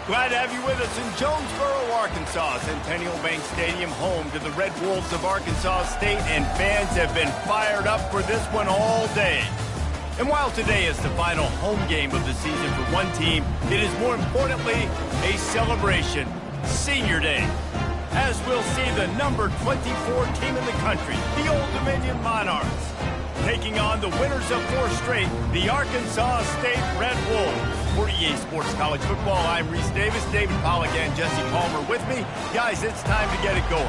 Glad to have you with us in Jonesboro, Arkansas. Centennial Bank Stadium, home to the Red Wolves of Arkansas State, and fans have been fired up for this one all day. And while today is the final home game of the season for one team, it is more importantly a celebration, Senior Day, as we'll see the number 24 team in the country, the Old Dominion Monarchs, taking on the winners of 4 straight, the Arkansas State Red Wolves. For EA Sports College Football, I'm Reese Davis, David Pollack, and Jesse Palmer with me. Guys, it's time to get it going.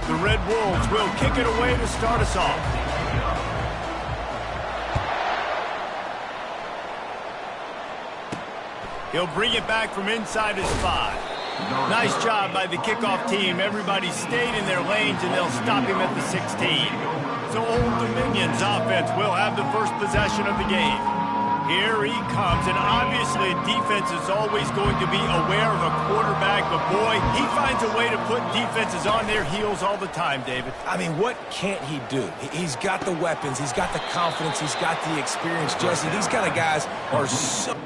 The Red Wolves will kick it away to start us off. He'll bring it back from inside his 5. Nice job by the kickoff team. Everybody stayed in their lanes, and they'll stop him at the 16. So Old Dominion's offense will have the first possession of the game. Here he comes, and obviously defense is always going to be aware of a quarterback, but boy, he finds a way to put defenses on their heels all the time, David. I mean, what can't he do? He's got the weapons, he's got the confidence, he's got the experience, Jesse. These kind of guys are so...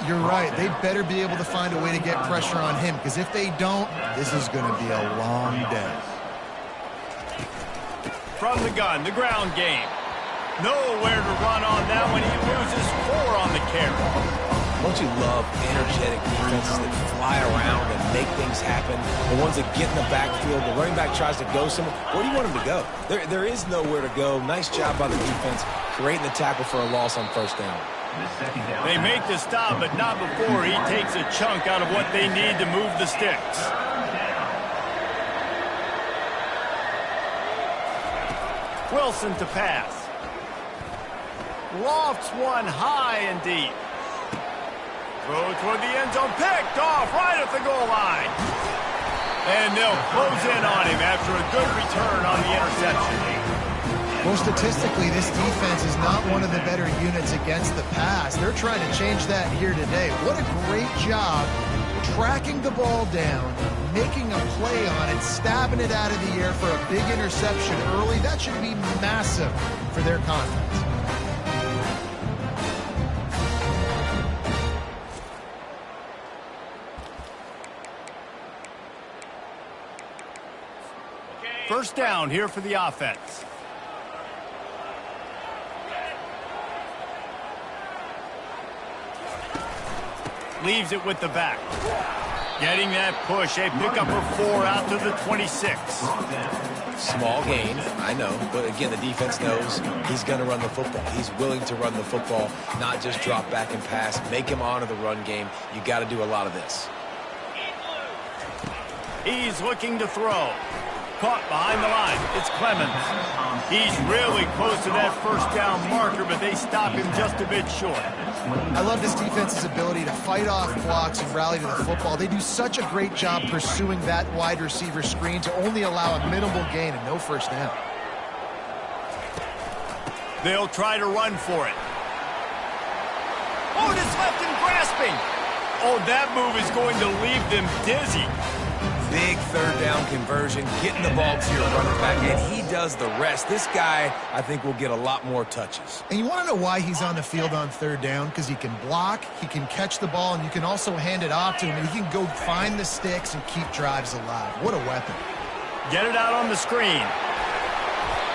You're right. They better be able to find a way to get pressure on him, because if they don't, this is going to be a long day. From the gun, the ground game. Nowhere to run on that one. He loses 4 on the carry. Don't you love energetic defenses that fly around and make things happen? The ones that get in the backfield, the running back tries to go somewhere. Where do you want him to go? There is nowhere to go. Nice job by the defense, creating the tackle for a loss on first down. They make the stop, but not before he takes a chunk out of what they need to move the sticks. Wilson to pass. Lofts one high and deep. Throw toward the end zone, picked off right at the goal line. And they'll close in on him after a good return on the interception. Well, statistically, this defense is not one of the better units against the pass. They're trying to change that here today. What a great job tracking the ball down, making a play on it, stabbing it out of the air for a big interception early. That should be massive for their confidence. First down here for the offense. Leaves it with the back. Getting that push. A pickup of 4 out to the 26. Small gain, I know, but again, the defense knows he's going to run the football. He's willing to run the football, not just drop back and pass. Make him honor the run game. You got to do a lot of this. He's looking to throw. Caught behind the line. It's Clemens. He's really close to that first down marker, but they stop him just a bit short. I love this defense's ability to fight off blocks and rally to the football. They do such a great job pursuing that wide receiver screen to only allow a minimal gain and no first down. They'll try to run for it. Oh, it's left him grasping. Oh, that move is going to leave them dizzy. Big third down conversion, getting the ball to your running back, and he does the rest. This guy, I think, will get a lot more touches. And you want to know why he's on the field on third down? Because he can block, he can catch the ball, and you can also hand it off to him, and he can go find the sticks and keep drives alive. What a weapon. Get it out on the screen.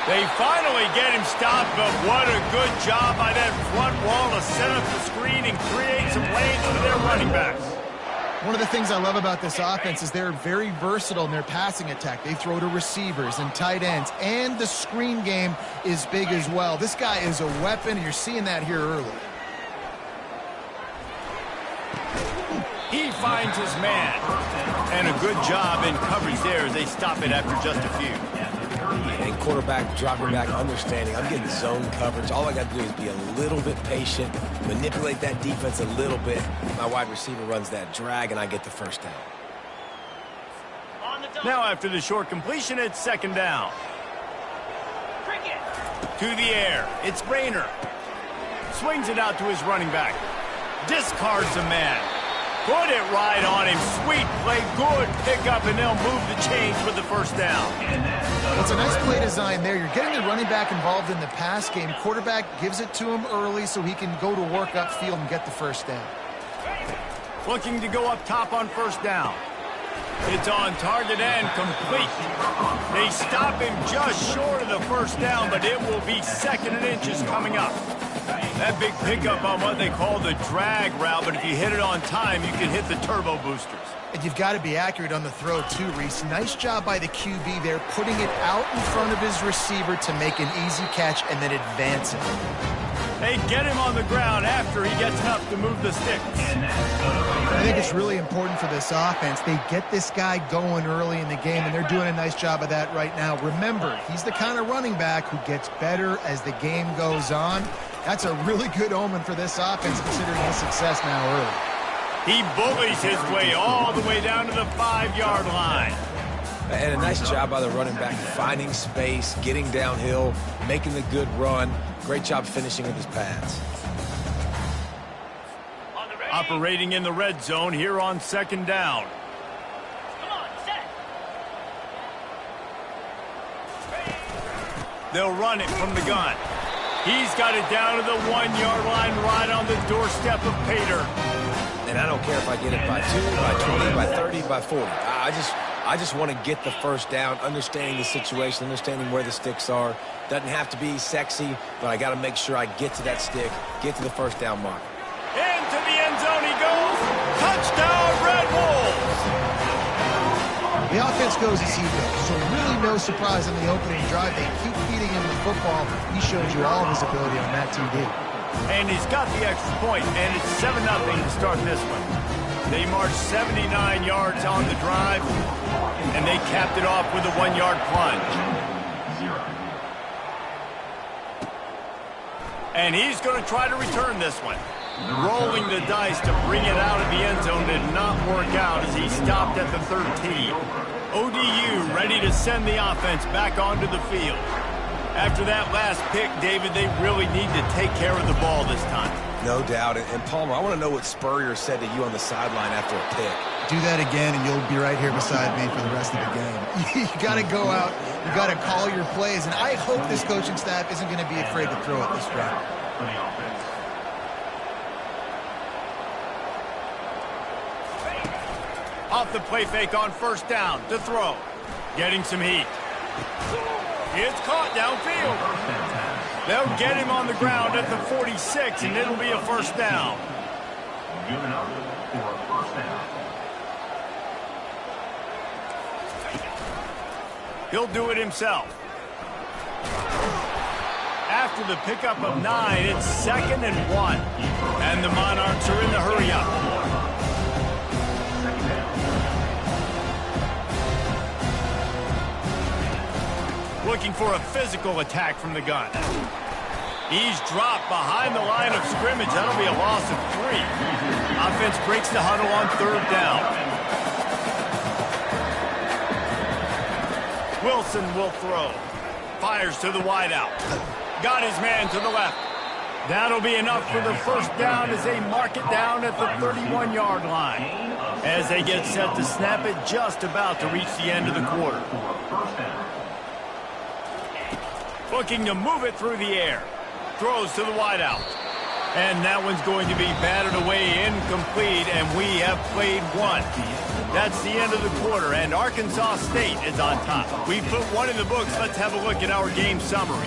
They finally get him stopped, but what a good job by that front wall to set up the screen and create some lanes for their running backs. One of the things I love about this offense is they're very versatile in their passing attack. They throw to receivers and tight ends, and the screen game is big as well. This guy is a weapon, and you're seeing that here early. He finds his man. And a good job in coverage there as they stop it after just a few. And quarterback dropping back, understanding I'm getting zone coverage. All I got to do is be a little bit patient, manipulate that defense a little bit. My wide receiver runs that drag, and I get the first down. Now after the short completion, it's second down. To the air. It's Rayner. Swings it out to his running back. Discards a man. Put it right on him. Sweet play. Good pickup, and they'll move the chains with the first down. It's a nice play design there. You're getting the running back involved in the pass game. Quarterback gives it to him early so he can go to work upfield and get the first down. Looking to go up top on first down. It's on target and complete. They stop him just short of the first down, but it will be second and inches coming up. That big pickup on what they call the drag route, but if you hit it on time, you can hit the turbo boosters. And you've got to be accurate on the throw too, Reese. Nice job by the QB there, putting it out in front of his receiver to make an easy catch and then advance it. They get him on the ground after he gets enough to move the sticks. I think it's really important for this offense. They get this guy going early in the game, and they're doing a nice job of that right now. Remember, he's the kind of running back who gets better as the game goes on. That's a really good omen for this offense, considering his success now early. He bullies his way all the way down to the 5-yard line. And a nice job by the running back, finding space, getting downhill, making the good run. Great job finishing with his pads. Operating in the red zone here on second down. They'll run it from the gun. He's got it down to the 1-yard line right on the doorstep of Pater. And I don't care if I get it by 2, by 20, by 30, by 40. I just want to get the first down, understanding the situation, understanding where the sticks are. Doesn't have to be sexy, but I got to make sure I get to that stick, get to the first down mark. Into the end zone he goes. Touchdown, Red Wolves! The offense goes as he goes, so really no surprise on the opening drive. They keep feeding him the football. He showed you all of his ability on that TD. And he's got the extra point, and it's 7-0 to start this one. They marched 79 yards on the drive, and they capped it off with a 1-yard plunge. And he's going to try to return this one. Rolling the dice to bring it out of the end zone did not work out as he stopped at the 13. ODU ready to send the offense back onto the field. After that last pick, David, they really need to take care of the ball this time. No doubt. And Palmer, I want to know what Spurrier said to you on the sideline after a pick. Do that again, and you'll be right here beside me for the rest of the game. You got to go out. You got to call your plays, and I hope this coaching staff isn't going to be afraid to throw it this round. Off the play fake on first down to throw. Getting some heat. It's caught downfield. They'll get him on the ground at the 46, and it'll be a first down. Given up for a first down. He'll do it himself. After the pickup of 9, it's 2nd and 1. And the Monarchs are in the hurry up. Looking for a physical attack from the gun. He's dropped behind the line of scrimmage. That'll be a loss of 3. Offense breaks the huddle on third down. Wilson will throw. Fires to the wideout. Got his man to the left. That'll be enough for the first down as they mark it down at the 31-yard line. As they get set to snap it, just about to reach the end of the quarter. Looking to move it through the air. Throws to the wideout. And that one's going to be batted away incomplete, and we have played 1. That's the end of the quarter, and Arkansas State is on top. We put 1 in the books. Let's have a look at our game summary.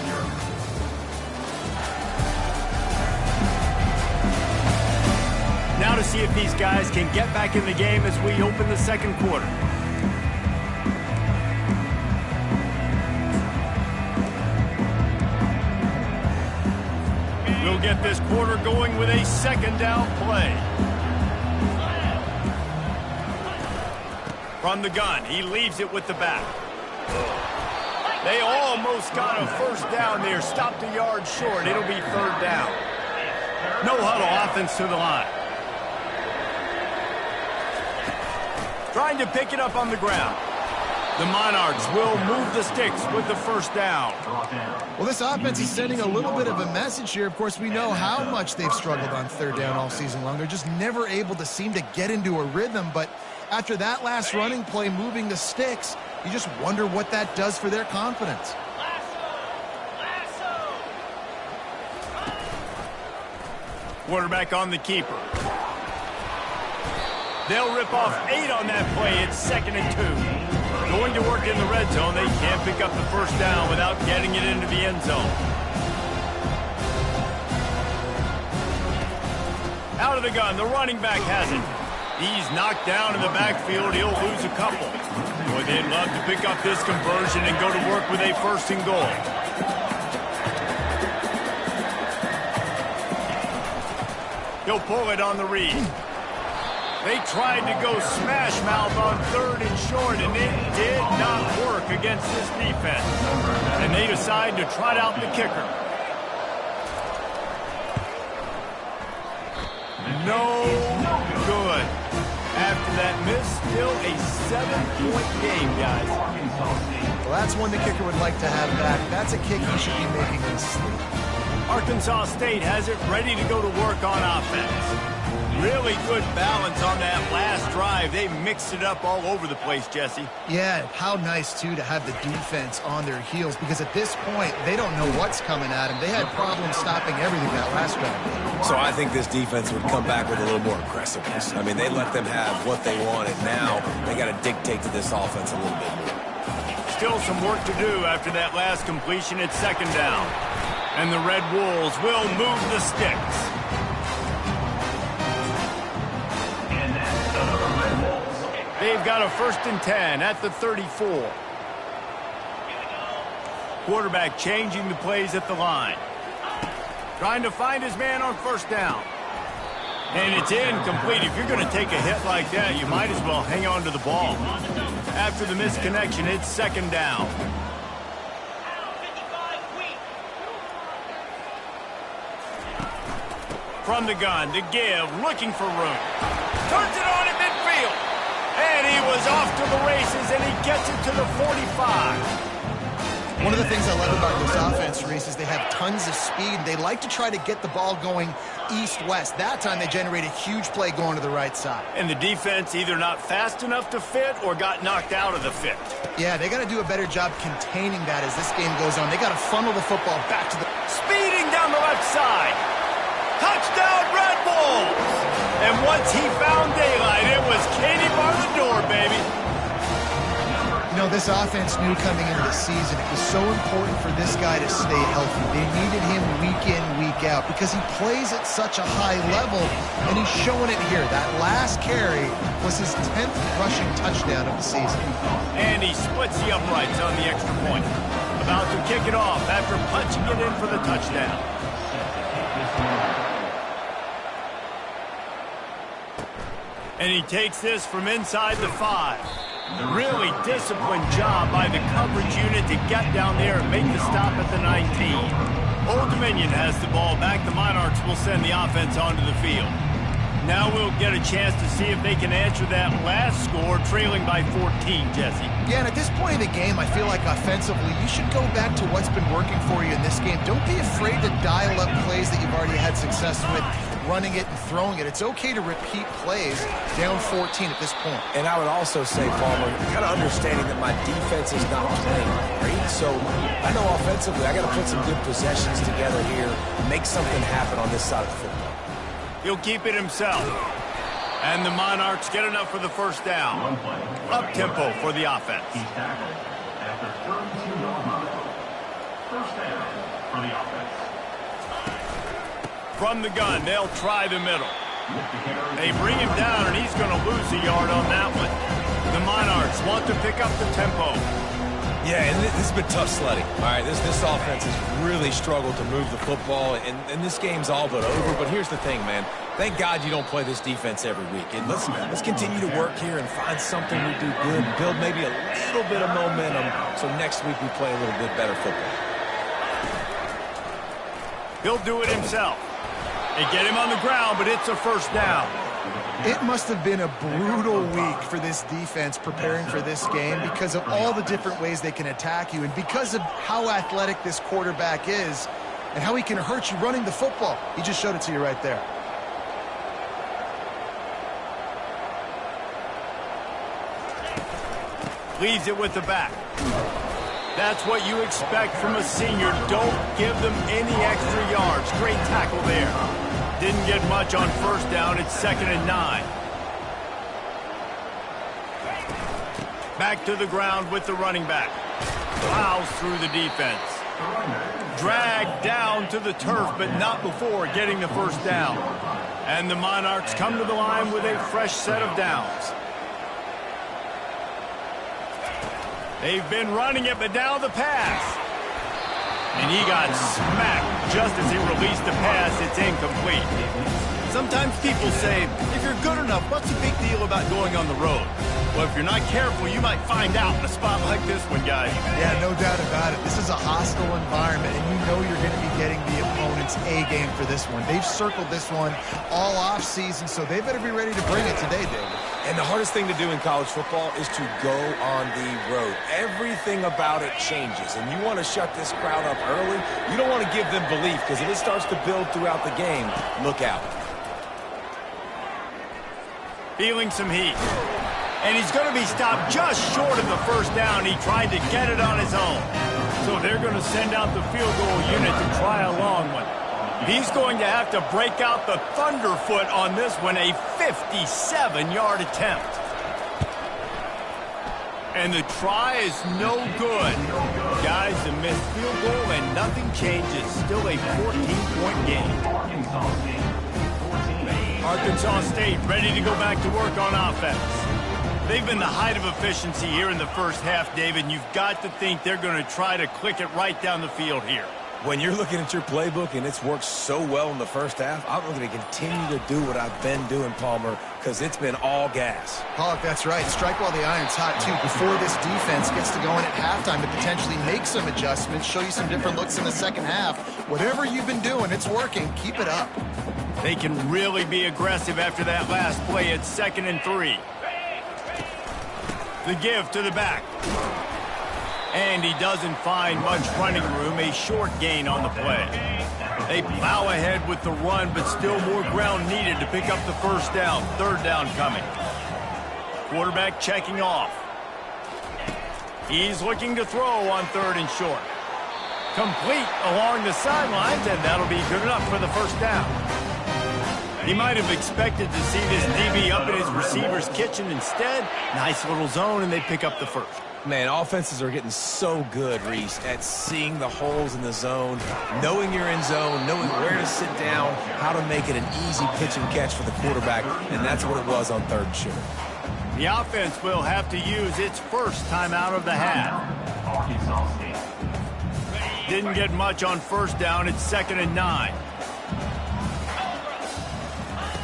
Now to want to see if these guys can get back in the game as we open the second quarter. We'll get this quarter going with a second down play. From the gun, he leaves it with the back. They almost got a first down there, stopped a yard short. It'll be third down. No huddle offense to the line. Trying to pick it up on the ground. The Monarchs will move the sticks with the first down. Well, this offense is sending a little bit of a message here. Of course, we know how much they've struggled on third down all season long. They're just never able to seem to get into a rhythm. But after that last running play, moving the sticks, you just wonder what that does for their confidence. Quarterback on the keeper. They'll rip off 8 on that play. It's 2nd and 2. Going to work in the red zone. They can't pick up the first down without getting it into the end zone. Out of the gun, the running back has it. He's knocked down in the backfield. He'll lose a couple. Boy, they'd love to pick up this conversion and go to work with a 1st and goal. He'll pull it on the read. They tried to go smash mouth on 3rd and short, and it did not work against this defense. And they decide to trot out the kicker. No good. After that miss, still a 7-point game, guys. Well, that's one the kicker would like to have back. That's a kick he should be making in sleep. Arkansas State has it ready to go to work on offense. Really good balance on that last drive. They mixed it up all over the place, Jesse. Yeah, how nice, too, to have the defense on their heels, because at this point, they don't know what's coming at them. They had problems stopping everything that last drive. So I think this defense would come back with a little more aggressiveness. I mean, they let them have what they wanted. Now they got to dictate to this offense a little bit more. Still some work to do after that last completion. It's 2nd down. And the Red Wolves will move the sticks. They've got a 1st and 10 at the 34. Quarterback changing the plays at the line. Trying to find his man on 1st down. And it's incomplete. If you're going to take a hit like that, you might as well hang on to the ball. After the misconnection, it's 2nd down. From the gun to give, looking for room. Turns it on at midfield. And he was off to the races, and he gets it to the 45. One of the things I love about this offense, Reese, is they have tons of speed. They like to try to get the ball going east-west. That time they generated a huge play going to the right side. And the defense either not fast enough to fit or got knocked out of the fit. Yeah, they got to do a better job containing that as this game goes on. They got to funnel the football back to the... Speeding down the left side. Touchdown, Red Wolves! And once he found daylight, it was Katie bar the door, baby. You know, this offense knew coming into the season it was so important for this guy to stay healthy. They needed him week in, week out, because he plays at such a high level, and he's showing it here. That last carry was his 10th rushing touchdown of the season. And he splits the uprights on the extra point. About to kick it off after punching it in for the touchdown. And he takes this from inside the 5. Really disciplined job by the coverage unit to get down there and make the stop at the 19. Old Dominion has the ball back. The Monarchs will send the offense onto the field. Now we'll get a chance to see if they can answer that last score, trailing by 14, Jesse. Yeah, and at this point in the game, I feel like offensively, you should go back to what's been working for you in this game. Don't be afraid to dial up plays that you've already had success with, running it and throwing it. It's okay to repeat plays down 14 at this point. And I would also say, Palmer, kind of understanding that my defense is not playing great. So I know offensively, I got to put some good possessions together here, make something happen on this side of the football. He'll keep it himself. And the Monarchs get enough for the first down. Up-tempo for the offense. He's tackled after 32 yards. First down for the offense. From the gun, they'll try the middle. They bring him down, and he's going to lose a yard on that one. The Monarchs want to pick up the tempo. Yeah, and this has been tough sledding. All right, this offense has really struggled to move the football, and this game's all but over. But here's the thing, man. Thank God you don't play this defense every week. And let's continue to work here and find something we do good, build maybe a little bit of momentum so next week we play a little bit better football. He'll do it himself. They get him on the ground, but it's a first down. It must have been a brutal week for this defense preparing for this game because of all the different ways they can attack you and because of how athletic this quarterback is and how he can hurt you running the football. He just showed it to you right there. Leaves it with the back. That's what you expect from a senior. Don't give them any extra yards. Great tackle there. Didn't get much on first down. It's 2nd and 9. Back to the ground with the running back. Plows through the defense. Dragged down to the turf, but not before getting the first down. And the Monarchs come to the line with a fresh set of downs. They've been running it, but now the pass. And he got smacked just as he released the pass. It's incomplete. Sometimes people say, if you're good enough, what's the big deal about going on the road? Well, if you're not careful, you might find out in a spot like this one, guys. Yeah, no doubt about it. This is a hostile environment, and you know you're going to be getting the opponent's A game for this one. They've circled this one all off season, so they better be ready to bring it today, David. And the hardest thing to do in college football is to go on the road. Everything about it changes, and you want to shut this crowd up early. You don't want to give them belief, because if it starts to build throughout the game, look out. Feeling some heat. And he's going to be stopped just short of the first down. He tried to get it on his own. So they're going to send out the field goal unit to try a long one. He's going to have to break out the thunderfoot on this one, a 57-yard attempt. And the try is no good. Guys, a missed field goal and nothing changes. Still a 14-point game. Arkansas State ready to go back to work on offense. They've been the height of efficiency here in the first half, David, and you've got to think they're going to try to click it right down the field here. When you're looking at your playbook and it's worked so well in the first half, I'm going to continue to do what I've been doing, Palmer, because it's been all gas. Pollock, that's right. Strike while the iron's hot, too, before this defense gets to going at halftime to potentially make some adjustments, show you some different looks in the second half. Whatever you've been doing, it's working. Keep it up. They can really be aggressive after that last play. It's 2nd and 3. The give to the back. And he doesn't find much running room, a short gain on the play. They plow ahead with the run, but still more ground needed to pick up the first down. 3rd down coming. Quarterback checking off. He's looking to throw on 3rd and short. Complete along the sidelines, and that'll be good enough for the first down. He might have expected to see this DB up in his receiver's kitchen. Instead, nice little zone, and they pick up the first. Man, offenses are getting so good, Reese, at seeing the holes in the zone, knowing you're in zone, knowing where to sit down, how to make it an easy pitch and catch for the quarterback, and that's what it was on 3rd and short. The offense will have to use its first timeout of the half. Didn't get much on first down. It's 2nd and 9.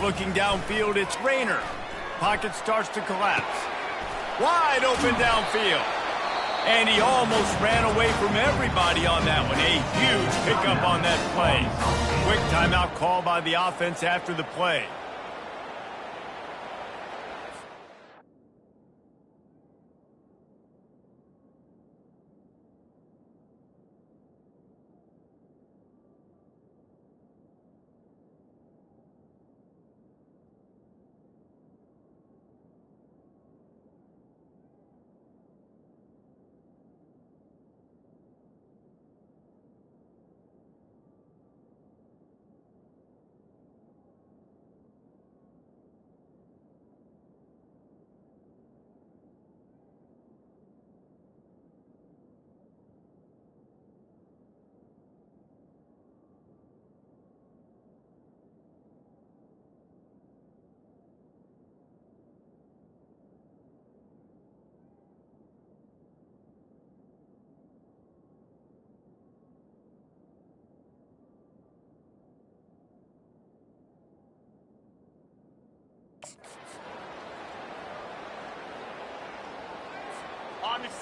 Looking downfield, it's Rayner. Pocket starts to collapse. Wide open downfield. And he almost ran away from everybody on that one. A huge pickup on that play. Quick timeout call by the offense after the play.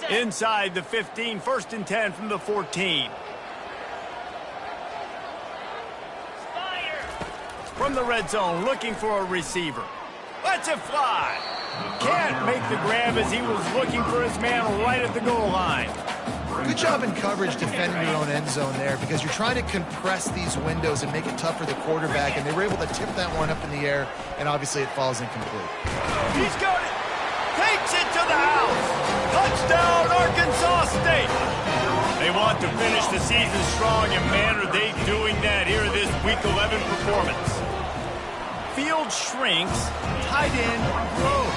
Inside the 15, 1st and 10 from the 14. From the red zone, looking for a receiver. Lets it fly. Can't make the grab as he was looking for his man right at the goal line. Good job in coverage defending your own end zone there, because you're trying to compress these windows and make it tough for the quarterback, and they were able to tip that one up in the air, and obviously it falls incomplete. He's got it. Takes it to the house. Touchdown, Arkansas State. They want to finish the season strong, and man, are they doing that here in this Week 11 performance. Field shrinks, tight end grows.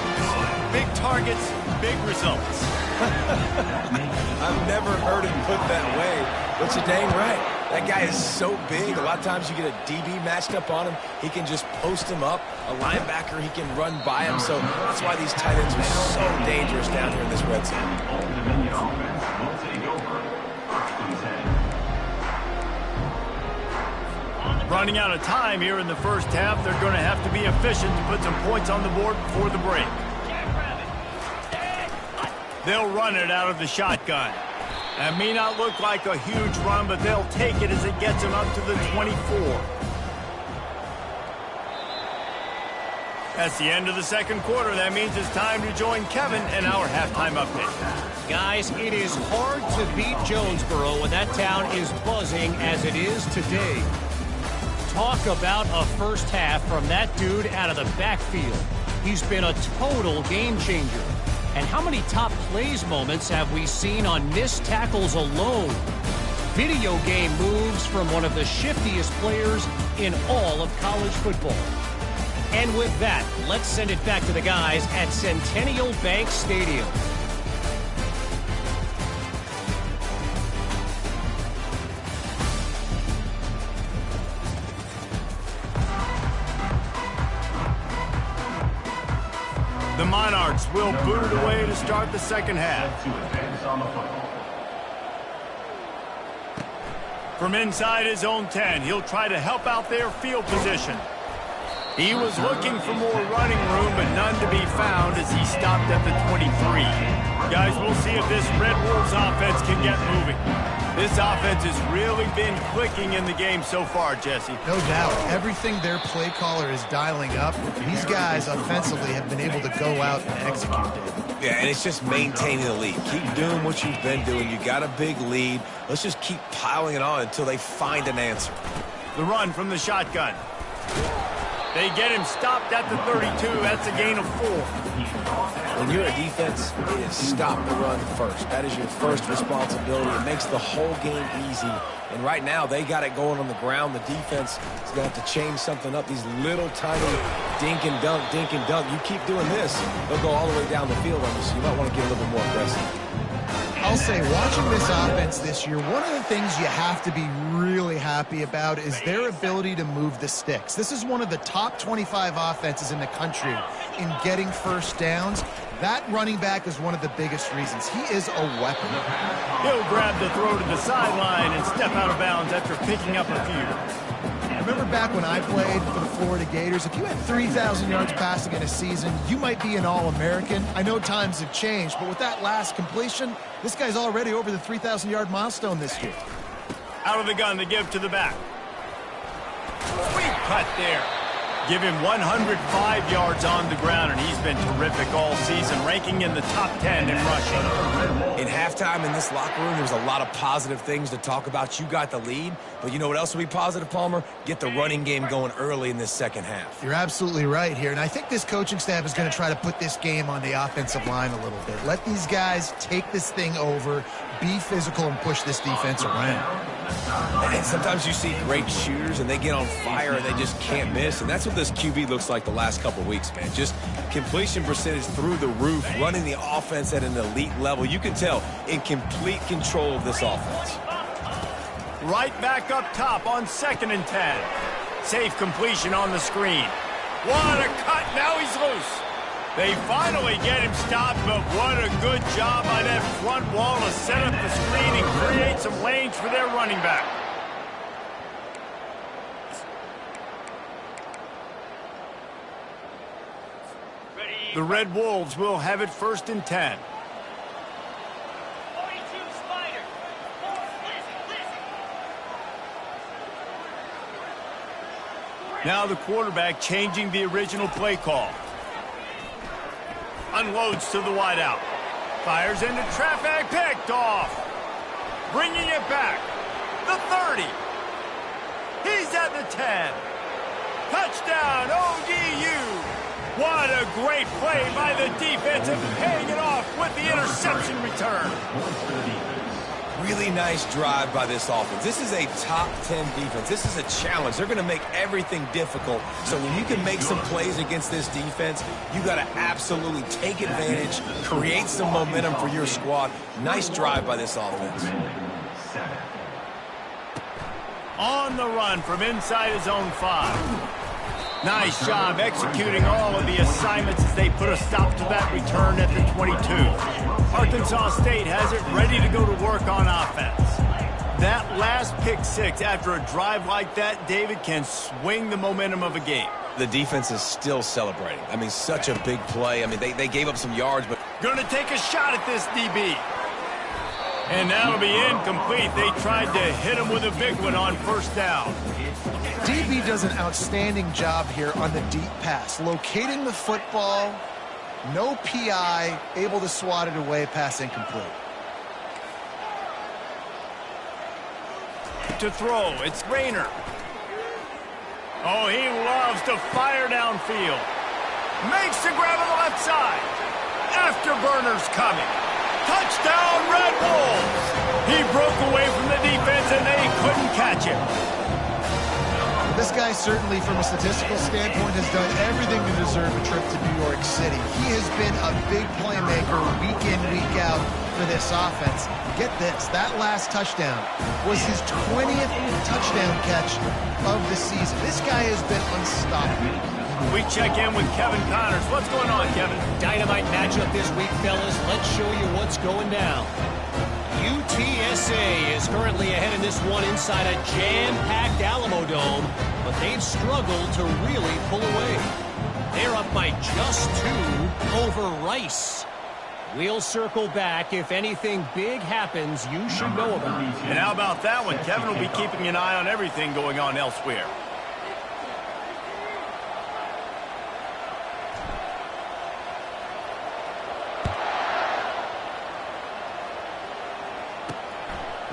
Big targets, big results. I've never heard it put that way, but you're dang right. That guy is so big. A lot of times you get a DB matched up on him. He can just post him up. A linebacker, he can run by him. So that's why these tight ends are so dangerous down here in this red zone. Old Dominion offense will take over. 1st and 10. Running out of time here in the first half. They're going to have to be efficient to put some points on the board before the break. They'll run it out of the shotgun. That may not look like a huge run, but they'll take it as it gets them up to the 24. That's the end of the second quarter. That means it's time to join Kevin and our halftime update. Guys, it is hard to beat Jonesboro when that town is buzzing as it is today. Talk about a first half from that dude out of the backfield. He's been a total game changer. And how many top plays moments have we seen on missed tackles alone? Video game moves from one of the shiftiest players in all of college football. And with that, let's send it back to the guys at Centennial Bank Stadium. The Monarchs will boot it away to start the second half. To advance on the football. From inside his own 10, he'll try to help out their field position. He was looking for more running room, but none to be found as he stopped at the 23. Guys, we'll see if this Red Wolves offense can get moving. This offense has really been clicking in the game so far, Jesse. No doubt. Everything their play caller is dialing up, these guys offensively have been able to go out and execute it. Yeah, and it's just maintaining the lead. Keep doing what you've been doing. You got a big lead. Let's just keep piling it on until they find an answer. The run from the shotgun. They get him stopped at the 32. That's a gain of 4. When you're a defense, it is stop the run first. That is your first responsibility. It makes the whole game easy. And right now, they got it going on the ground. The defense is going to have to change something up. These little tiny dink and dunk, dink and dunk. You keep doing this, they'll go all the way down the field on you, so you might want to get a little bit more aggressive. I'll say, watching this offense this year, one of the things you have to be really happy about is their ability to move the sticks. This is one of the top 25 offenses in the country in getting first downs. That running back is one of the biggest reasons. He is a weapon. He'll grab the throw to the sideline and step out of bounds after picking up a few. Remember back when I played for the Florida Gators, if you had 3,000 yards passing in a season, you might be an All-American. I know times have changed, but with that last completion, this guy's already over the 3,000-yard milestone this year. Out of the gun to give to the back. Sweet cut there. Give him 105 yards on the ground, and he's been terrific all season, ranking in the top 10 in rushing. In halftime in this locker room, there's a lot of positive things to talk about. You got the lead, but you know what else will be positive, Palmer? Get the running game going early in this second half. You're absolutely right here, and I think this coaching staff is going to try to put this game on the offensive line a little bit. Let these guys take this thing over, be physical, and push this defense around. And sometimes you see great shooters, and they get on fire, and they just can't miss, and that's what this QB looks like the last couple of weeks, man. Just completion percentage through the roof, running the offense at an elite level. You can tell in complete control of this offense. Right back up top on 2nd and 10. Safe completion on the screen. What a cut. Now he's loose. They finally get him stopped, but what a good job by that front wall to set up the screen and create some lanes for their running back. The Red Wolves will have it 1st and 10. Now the quarterback changing the original play call. Unloads to the wideout. Fires into traffic, picked off. Bringing it back. The 30. He's at the 10. Touchdown, ODU. What a great play by the defense and paying it off with the interception return. Really nice drive by this offense. This is a top 10 defense. This is a challenge. They're going to make everything difficult. So when you can make some plays against this defense, you got to absolutely take advantage, create some momentum for your squad. Nice drive by this offense. On the run from inside his own 5. Nice job executing all of the assignments as they put a stop to that return at the 22. Arkansas State has it ready to go to work on offense. That last pick 6 after a drive like that, David, can swing the momentum of a game. The defense is still celebrating. I mean, such a big play. I mean, they gave up some yards, but... Going to take a shot at this DB. And that'll be incomplete. They tried to hit him with a big one on 1st down. DB does an outstanding job here on the deep pass, locating the football, no PI, able to swat it away, pass incomplete. To throw, it's Rayner. Oh, he loves to fire downfield. Makes the grab on the left side. Afterburners coming. Touchdown, Red Wolves! He broke away from the defense and they couldn't catch him. This guy certainly, from a statistical standpoint, has done everything to deserve a trip to New York City. He has been a big playmaker week in, week out for this offense. Get this, that last touchdown was his 20th touchdown catch of the season. This guy has been unstoppable. We check in with Kevin Connors. What's going on, Kevin? Dynamite matchup this week, fellas. Let's show you what's going down. UTSA is currently ahead in this one inside a jam-packed Alamo Dome, but they've struggled to really pull away. They're up by just 2 over Rice. We'll circle back. If anything big happens, you should know about it. And how about that one? Kevin will be keeping an eye on everything going on elsewhere.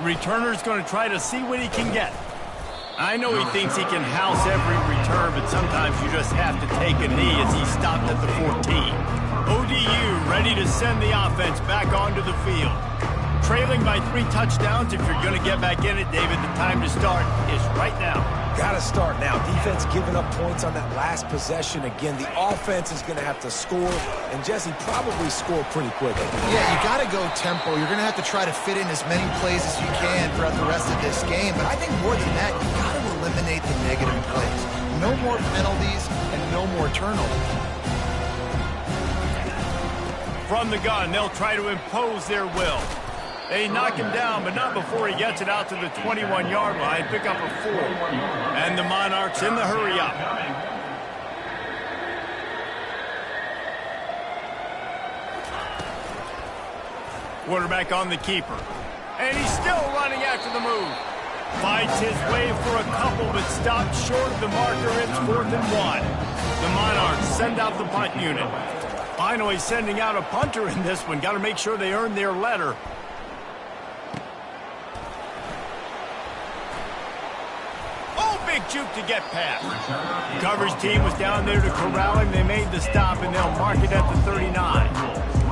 Returner's going to try to see what he can get. I know he thinks he can house every return, but sometimes you just have to take a knee as he stopped at the 14. ODU ready to send the offense back onto the field. Trailing by 3 touchdowns. If you're going to get back in it, David, the time to start is right now. Got to start now. Defense giving up points on that last possession. Again, the offense is going to have to score, and Jesse probably score pretty quickly. Yeah, you got to go tempo. You're going to have to try to fit in as many plays as you can throughout the rest of this game. But I think more than that, you got to eliminate the negative plays. No more penalties and no more turnovers. From the gun, they'll try to impose their will. They knock him down, but not before he gets it out to the 21-yard line. Pick up a 4. And the Monarchs in the hurry-up. Quarterback on the keeper. And he's still running after the move. Fights his way for a couple, but stopped short of the marker. It's 4th and 1. The Monarchs send out the punt unit. Finally sending out a punter in this one. Got to make sure they earn their letter. Big juke to get past. Coverage team was down there to corral him. They made the stop, and they'll mark it at the 39.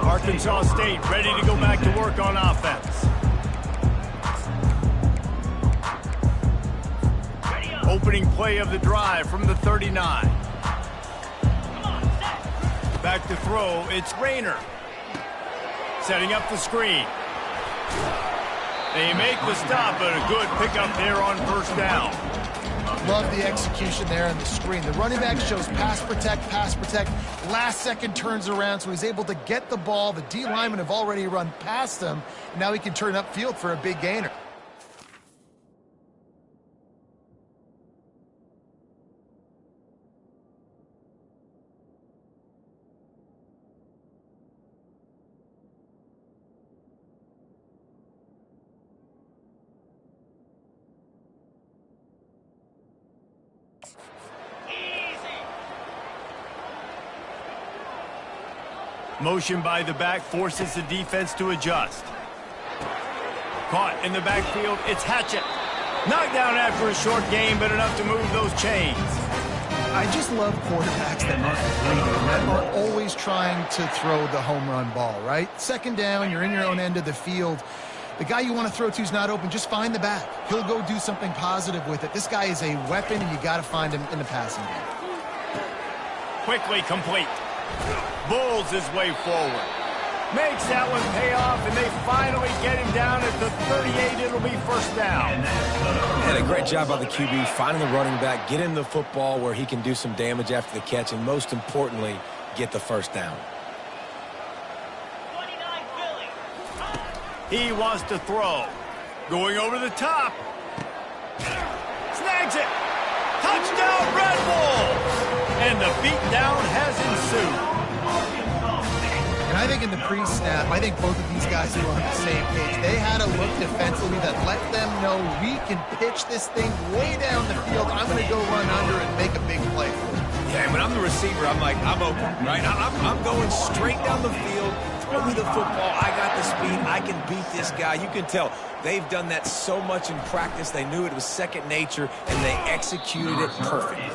Arkansas State ready to go back to work on offense. Opening play of the drive from the 39. Back to throw, it's Rayner. Setting up the screen. They make the stop, but a good pickup there on 1st down. Love the execution there on the screen. The running back shows pass protect, last second turns around, so he's able to get the ball. The D linemen have already run past him, and now he can turn upfield for a big gainer. Motion by the back forces the defense to adjust. Caught in the backfield, it's Hatchett. Knocked down after a short gain, but enough to move those chains. I just love quarterbacks that aren't greedy, that are always trying to throw the home run ball, right? Second down, you're in your own end of the field. The guy you want to throw to is not open. Just find the back. He'll go do something positive with it. This guy is a weapon, and you got to find him in the passing game. Quickly complete. Bulls his way forward. Makes that one pay off, and they finally get him down at the 38. It'll be first down. And a great job by the QB finding the running back, get him the football where he can do some damage after the catch, and most importantly, get the first down. He wants to throw. Going over the top. Snags it. Touchdown, Red Wolves! And the beatdown has ensued. And I think in the pre-snap, I think both of these guys were on the same page. They had a look defensively that let them know we can pitch this thing way down the field. I'm going to go run under and make a big play. Yeah, when I'm the receiver, I'm like, I'm open, right? I'm going straight down the field. Throw me the football. I got the speed. I can beat this guy. You can tell they've done that so much in practice. They knew it was second nature, and they executed it perfectly.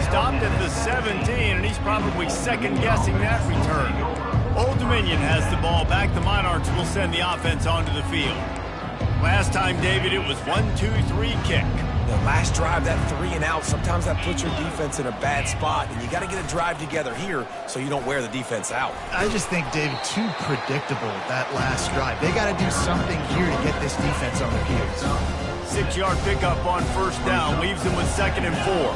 Stopped at the 17, and he's probably second-guessing that return. Old Dominion has the ball back. The Monarchs will send the offense onto the field. Last time, David, it was 1-2-3 kick. The last drive, that 3 and out, sometimes that puts your defense in a bad spot, and you got to get a drive together here so you don't wear the defense out. I just think, David, too predictable that last drive. They got to do something here to get this defense on their heels. 6-yard pickup on first down leaves them with 2nd and 4.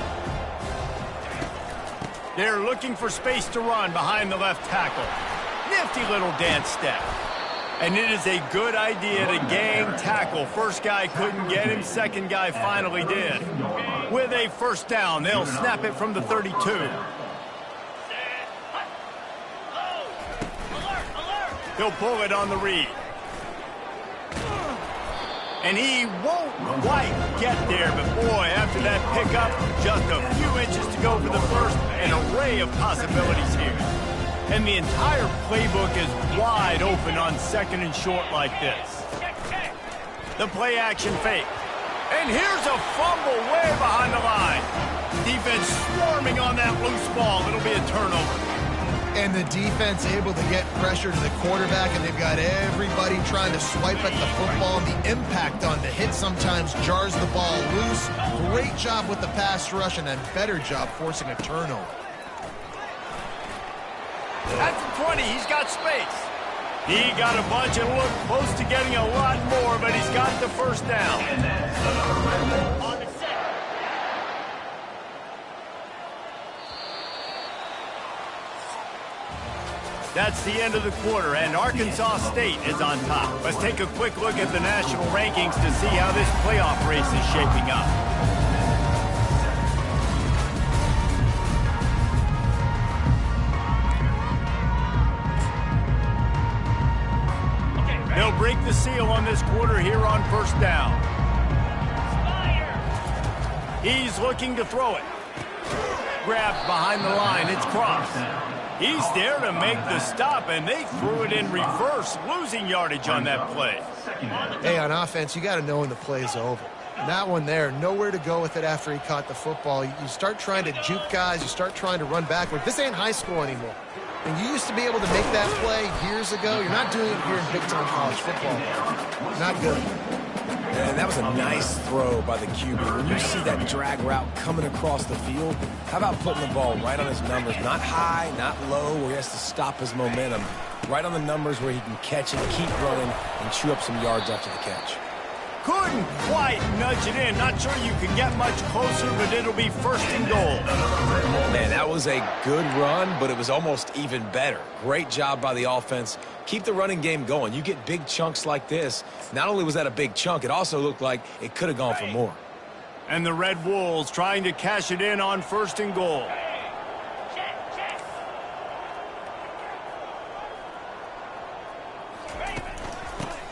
They're looking for space to run behind the left tackle. Nifty little dance step. And it is a good idea to gang tackle. First guy couldn't get him. Second guy finally did. With a first down, they'll snap it from the 32. He'll pull it on the read. And he won't quite get there, but boy, after that pickup, just a few inches to go for the first. An array of possibilities here. And the entire playbook is wide open on 2nd and short like this. The play action fake. And here's a fumble way behind the line. Defense swarming on that loose ball. It'll be a turnover. And the defense able to get pressure to the quarterback, and they've got everybody trying to swipe at the football. The impact on the hit sometimes jars the ball loose. Great job with the pass rush, and a better job forcing a turnover. At the 20, he's got space. He got a bunch and looked close to getting a lot more, but he's got the first down. On the set. That's the end of the quarter, and Arkansas State is on top. Let's take a quick look at the national rankings to see how this playoff race is shaping up. They'll break the seal on this quarter here on first down. He's looking to throw it. Grabbed behind the line. It's Cross. He's there to make the stop, and they threw it in reverse, losing yardage on that play. Hey, on offense, you got to know when the play's over. And that one there, nowhere to go with it after he caught the football. You start trying to juke guys. You start trying to run backward. This ain't high school anymore. And you used to be able to make that play years ago. You're not doing it here in big-time college football. Not good. And that was a nice throw by the QB. When you see that drag route coming across the field, how about putting the ball right on his numbers? Not high, not low, where he has to stop his momentum. Right on the numbers where he can catch it, keep running, and chew up some yards after the catch. Couldn't quite nudge it in. Not sure you could get much closer, but it'll be first and goal. Man, that was a good run, but it was almost even better. Great job by the offense. Keep the running game going. You get big chunks like this. Not only was that a big chunk, it also looked like it could have gone for more. And the Red Wolves trying to cash it in on first and goal.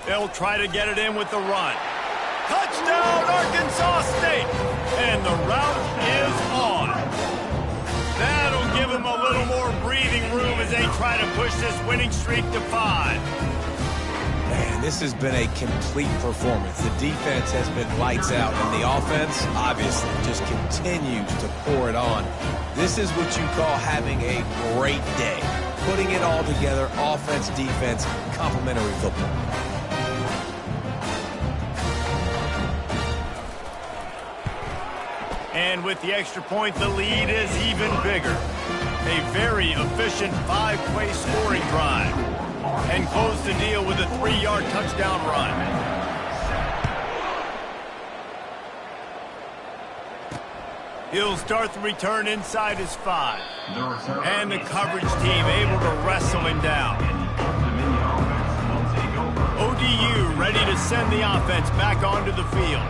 They'll try to get it in with the run. Touchdown, Arkansas State! And the route is on. That'll give them a little more breathing room as they try to push this winning streak to 5. Man, this has been a complete performance. The defense has been lights out, and the offense, obviously, just continues to pour it on. This is what you call having a great day. Putting it all together, offense, defense, complementary football. And with the extra point, the lead is even bigger. A very efficient 5-play scoring drive. And close the deal with a 3-yard touchdown run. He'll start the return inside his 5. And the coverage team able to wrestle him down. ODU ready to send the offense back onto the field.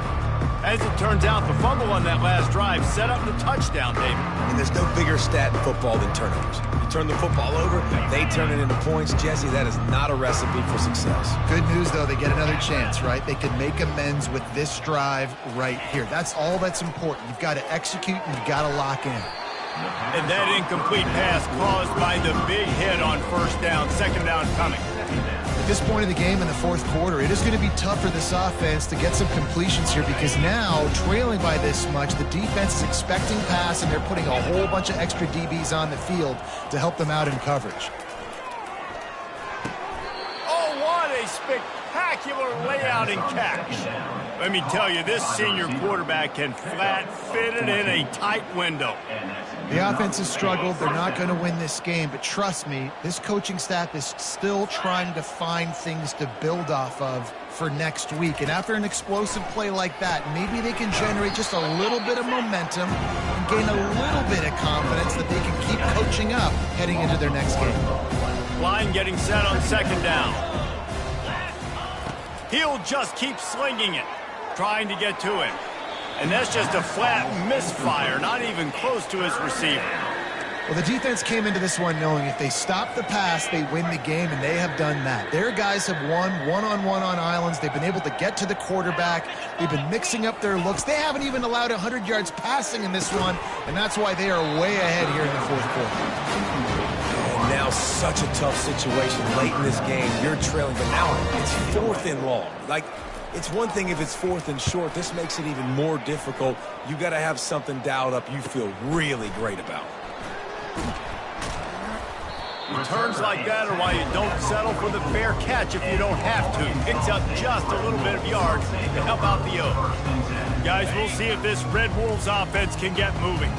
As it turns out, the fumble on that last drive set up the touchdown, David. And there's no bigger stat in football than turnovers. You turn the football over, they turn it into points. Jesse, that is not a recipe for success. Good news, though, they get another chance, right? They can make amends with this drive right here. That's all that's important. You've got to execute and you've got to lock in. And that incomplete pass caused by the big hit on first down, second down coming. At this point in the game in the fourth quarter, it is going to be tough for this offense to get some completions here because now, trailing by this much, the defense is expecting pass and they're putting a whole bunch of extra DBs on the field to help them out in coverage. Oh, what a spectacular layout and catch. Let me tell you, this senior quarterback can flat fit it in a tight window. The offense has struggled. They're not going to win this game, but trust me, this coaching staff is still trying to find things to build off of for next week. And after an explosive play like that, maybe they can generate just a little bit of momentum and gain a little bit of confidence that they can keep coaching up heading into their next game. Line getting set on second down. He'll just keep slinging it, trying to get to him. And that's just a flat misfire, not even close to his receiver. Well, the defense came into this one knowing if they stop the pass, they win the game, and they have done that. Their guys have won one-on-one on islands. They've been able to get to the quarterback. They've been mixing up their looks. They haven't even allowed 100 yards passing in this one, and that's why they are way ahead here in the fourth quarter. And now such a tough situation late in this game. You're trailing, but now it's 4th and long. It's one thing if it's 4th and short. This makes it even more difficult. You got to have something dialed up you feel really great about. Returns like that are why you don't settle for the fair catch if you don't have to. Picks up just a little bit of yards to help out the O. Guys, we'll see if this Red Wolves offense can get moving.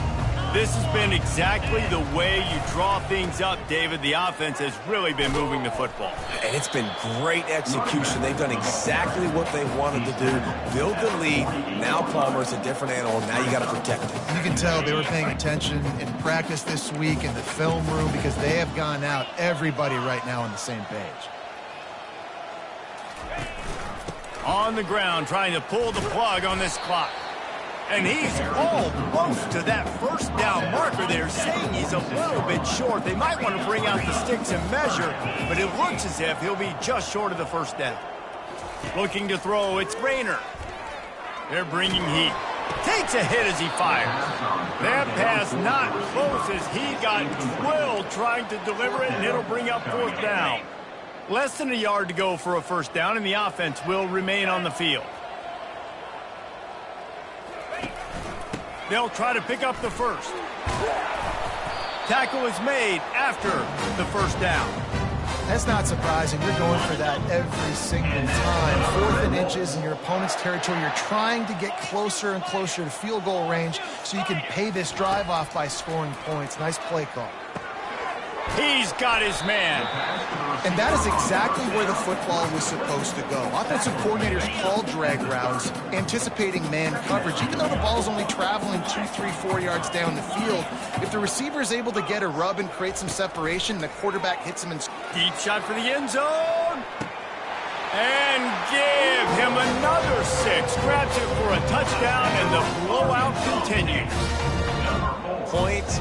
This has been exactly the way you draw things up, David. The offense has really been moving the football. And it's been great execution. They've done exactly what they wanted to do. Build the lead. Now Palmer's a different animal. Now you got to protect it. You can tell they were paying attention in practice this week in the film room because they have gone out, everybody right now on the same page. On the ground, trying to pull the plug on this clock. And he's almost to that first down marker there, saying he's a little bit short. They might want to bring out the sticks and measure, but it looks as if he'll be just short of the first down. Looking to throw, it's Rayner. They're bringing heat. Takes a hit as he fires. That pass not close as he got drilled trying to deliver it, and it'll bring up 4th down. Less than a yard to go for a first down, and the offense will remain on the field. They'll try to pick up the first. Tackle is made after the first down. That's not surprising. You're going for that every single time. 4th and inches in your opponent's territory. You're trying to get closer and closer to field goal range so you can pay this drive off by scoring points. Nice play call. He's got his man. And that is exactly where the football was supposed to go. Offensive coordinators called drag routes, anticipating man coverage. Even though the ball's only traveling 2, 3, 4 yards down the field, if the receiver is able to get a rub and create some separation, the quarterback hits him in. Deep shot for the end zone. And give him another 6. Grabs it for a touchdown, and the blowout continues. Points,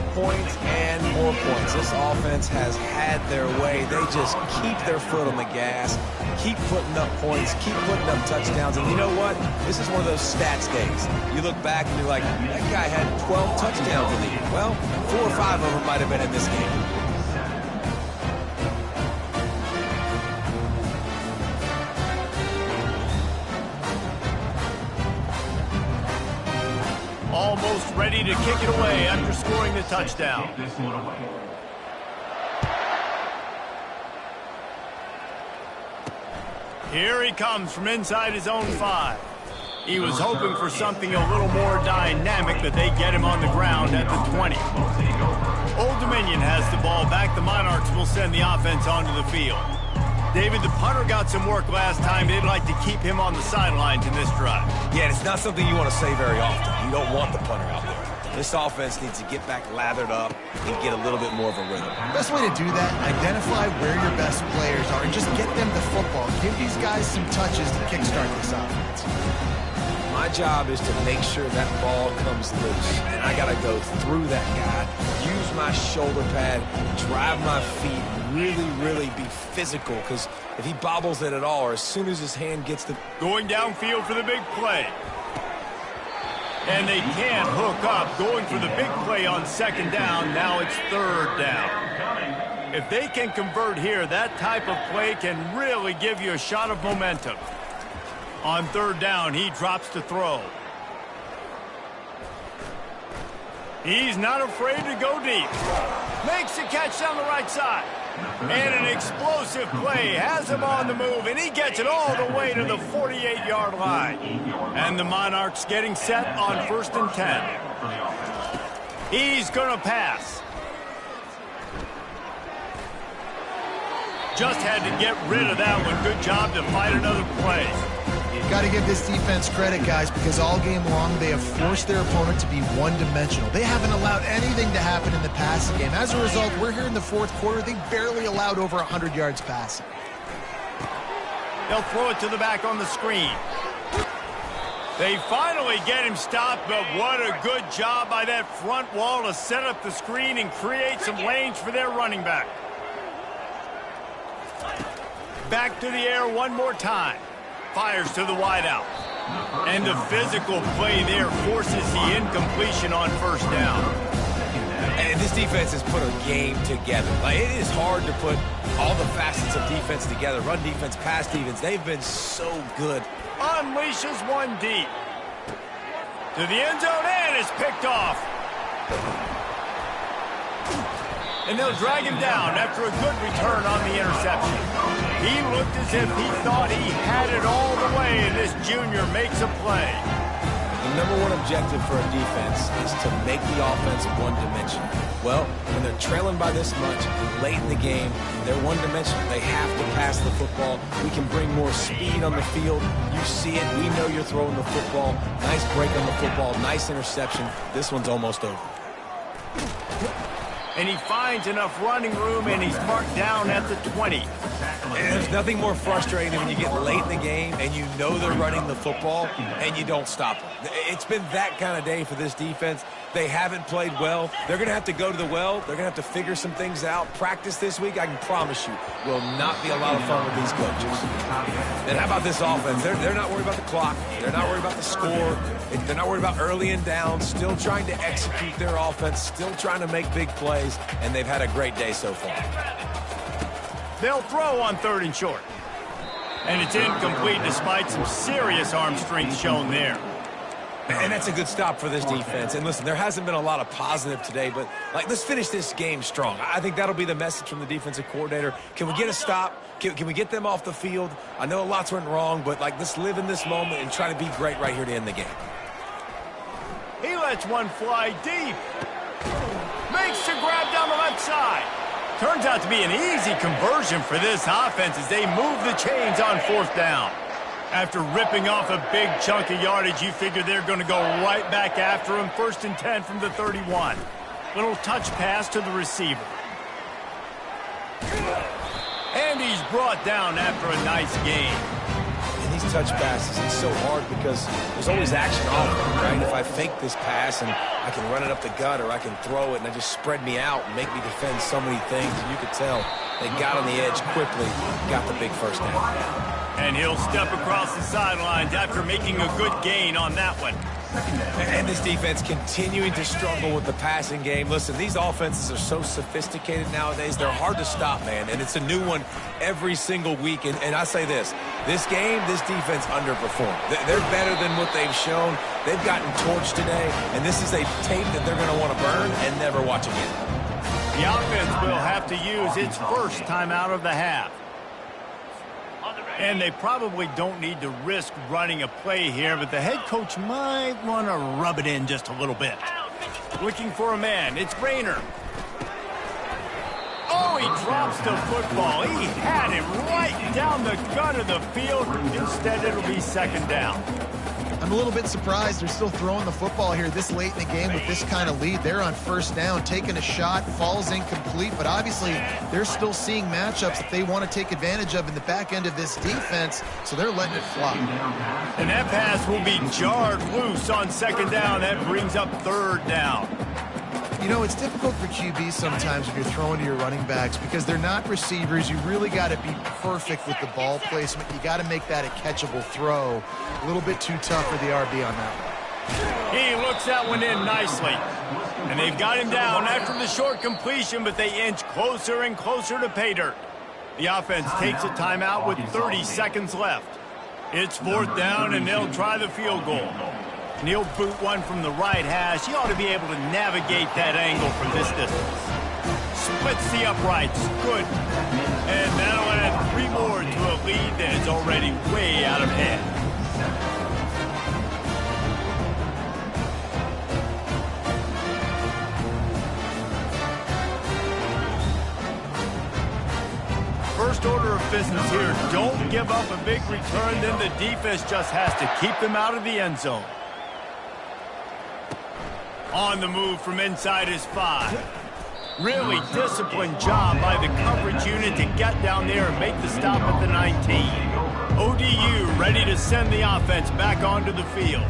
and more points. This offense has had their way. They just keep their foot on the gas, keep putting up points, keep putting up touchdowns. And you know what? This is one of those stats days. You look back and you're like, that guy had 12 touchdowns in the year. Well, 4 or 5 of them might have been in this game. ready to kick it away after scoring the touchdown. This one away. Here he comes from inside his own 5. He was hoping for something a little more dynamic, but they get him on the ground at the 20. Old Dominion has the ball back. The Monarchs will send the offense onto the field. David, the punter got some work last time. They'd like to keep him on the sidelines in this drive. Yeah, it's not something you want to say very often. You don't want the punter out there. This offense needs to get back lathered up and get a little bit more of a rhythm. Best way to do that, identify where your best players are and just get them the football. Give these guys some touches to kickstart this offense. My job is to make sure that ball comes loose, and I got to go through that guy, use my shoulder pad, drive my feet, really be physical, because if he bobbles it at all, or as soon as his hand gets the... Going downfield for the big play. And they can't hook up. Going for the big play on second down. Now it's third down. If they can convert here, that type of play can really give you a shot of momentum. On third down, he drops to throw. He's not afraid to go deep. Makes the catch down the right side. And an explosive play has him on the move, and he gets it all the way to the 48-yard line. And the Monarchs getting set on 1st and 10. He's going to pass. Just had to get rid of that one. Good job to fight another play. Got to give this defense credit, guys, because all game long they have forced their opponent to be one-dimensional. They haven't allowed anything to happen in the passing game. As a result, we're here in the fourth quarter. They barely allowed over 100 yards passing. They'll throw it to the back on the screen. They finally get him stopped, but what a good job by that front wall to set up the screen and create some lanes for their running back. Back to the air one more time. Fires to the wideout. And the physical play there forces the incompletion on first down. And this defense has put a game together. Like, it is hard to put all the facets of defense together. Run defense, pass defense. They've been so good. Unleashes one deep. To the end zone, and is picked off. And they'll drag him down after a good return on the interception. He looked as if he thought he had it all the way, and this junior makes a play. The number one objective for a defense is to make the offense one-dimensional. Well, when they're trailing by this much, late in the game, they're one-dimensional. They have to pass the football. We can bring more speed on the field. You see it. We know you're throwing the football. Nice break on the football. Nice interception. This one's almost over. And he finds enough running room, and he's marked down at the 20. And there's nothing more frustrating than when you get late in the game and you know they're running the football and you don't stop them. It's been that kind of day for this defense. They haven't played well. They're going to have to go to the well. They're going to have to figure some things out. Practice this week, I can promise you, will not be a lot of fun with these coaches. And how about this offense? They're not worried about the clock. They're not worried about the score. They're not worried about early and down. Still trying to execute their offense. Still trying to make big plays. And they've had a great day so far. They'll throw on 3rd and short. And it's incomplete despite some serious arm strength shown there. And that's a good stop for this defense. And listen, there hasn't been a lot of positive today, but let's finish this game strong. I think that'll be the message from the defensive coordinator. Can we get a stop? Can we get them off the field? I know lots went wrong, but let's live in this moment and try to be great right here to end the game. He lets one fly deep. Makes the grab down the left side. Turns out to be an easy conversion for this offense as they move the chains on 4th down. After ripping off a big chunk of yardage, you figure they're going to go right back after him. 1st and 10 from the 31. Little touch pass to the receiver. And he's brought down after a nice gain. And these touch passes, it's so hard because there's always action on them, right? If I fake this pass and I can run it up the gut or I can throw it and they just spread me out and make me defend so many things, and you could tell they got on the edge quickly, got the big first down. And he'll step across the sidelines after making a good gain on that one. And this defense continuing to struggle with the passing game. Listen, these offenses are so sophisticated nowadays. They're hard to stop, man. And it's a new one every single week. And I say this game, this defense underperformed. They're better than what they've shown. They've gotten torched today. And this is a tape that they're going to want to burn and never watch again. The offense will have to use its first timeout of the half. And they probably don't need to risk running a play here, but the head coach might want to rub it in just a little bit. Looking for a man. It's Rayner. Oh, he drops the football. He had him right down the gut of the field. Instead, it'll be second down. I'm a little bit surprised they're still throwing the football here this late in the game with this kind of lead. They're on first down, taking a shot, falls incomplete, but obviously they're still seeing matchups that they want to take advantage of in the back end of this defense, so they're letting it fly. And that pass will be jarred loose on second down. That brings up third down. You know, it's difficult for QB sometimes if you're throwing to your running backs because they're not receivers. You really got to be perfect with the ball placement. You got to make that a catchable throw. A little bit too tough for the RB on that one. He looks that one in nicely. And they've got him down after the short completion, but they inch closer and closer to pay dirt. The offense takes a timeout with 30 seconds left. It's fourth down, and they'll try the field goal. And he'll boot one from the right hash. He ought to be able to navigate that angle from this distance. Splits the uprights. Good. And that'll add 3 more to a lead that is already way out of hand. First order of business here. Don't give up a big return. Then the defense just has to keep them out of the end zone. On the move from inside his 5. Really disciplined job by the coverage unit to get down there and make the stop at the 19. ODU ready to send the offense back onto the field.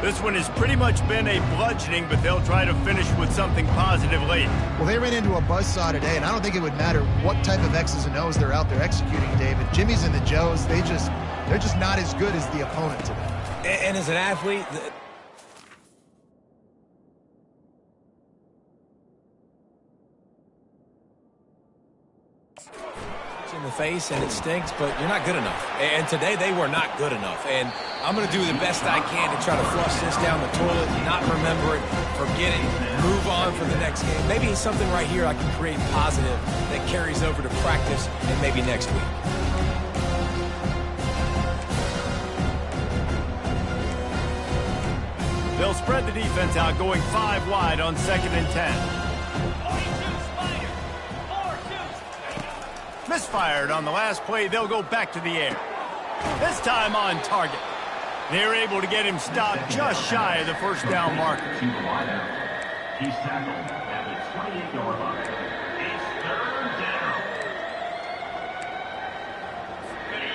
This one has pretty much been a bludgeoning, but they'll try to finish with something positive late. Well, they ran into a buzzsaw today, and I don't think it would matter what type of X's and O's they're out there executing, David. Jimmy's and the Joes, they're just not as good as the opponent today. And as an athlete, in the face, and it stinks, but you're not good enough. And today they were not good enough. And I'm going to do the best I can to try to flush this down the toilet, not remember it, forget it, move on for the next game. Maybe it's something right here I can create positive that carries over to practice and maybe next week. They'll spread the defense out, going 5 wide on 2nd and 10. Misfired on the last play. They'll go back to the air. This time on target. They're able to get him stopped just shy of the first down marker. He's tackled at the 28-yard line. It's third down.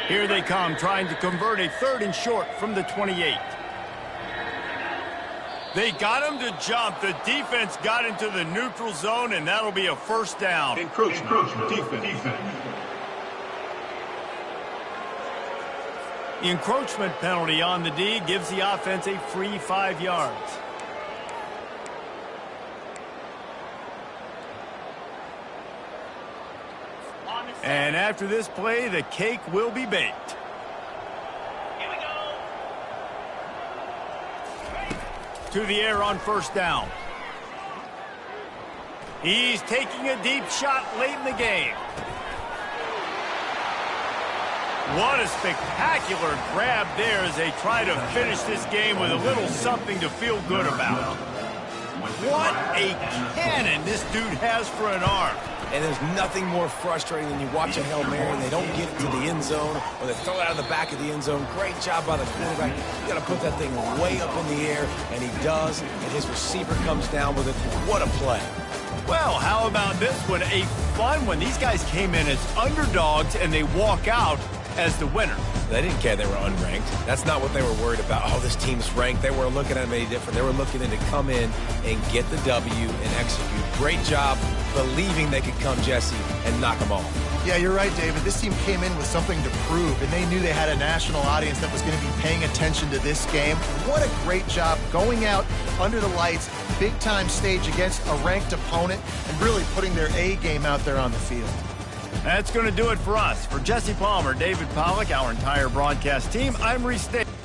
Here they come, trying to convert a 3rd and short from the 28. They got him to jump. The defense got into the neutral zone, and that'll be a first down. Encroachment. Defense. The encroachment penalty on the D gives the offense a free 5 yards. And after this play, the cake will be baked. To the air on first down. He's taking a deep shot late in the game. What a spectacular grab there as they try to finish this game with a little something to feel good about. What a cannon this dude has for an arm. And there's nothing more frustrating than you watch a Hail Mary and they don't get it to the end zone, or they throw it out of the back of the end zone. Great job by the quarterback. You got to put that thing way up in the air, and he does, and his receiver comes down with it. What a play. Well, how about this one? A fun one. These guys came in as underdogs, and they walk out as the winner. They didn't care they were unranked. That's not what they were worried about. Oh, this team's ranked. They weren't looking at them any different. They were looking in to come in and get the W and execute. Great job believing they could come, Jesse, and knock them off. Yeah, you're right, David. This team came in with something to prove, and they knew they had a national audience that was going to be paying attention to this game. What a great job going out under the lights, big-time stage against a ranked opponent, and really putting their A game out there on the field. That's going to do it for us. For Jesse Palmer, David Pollack, our entire broadcast team, I'm Reese Davis.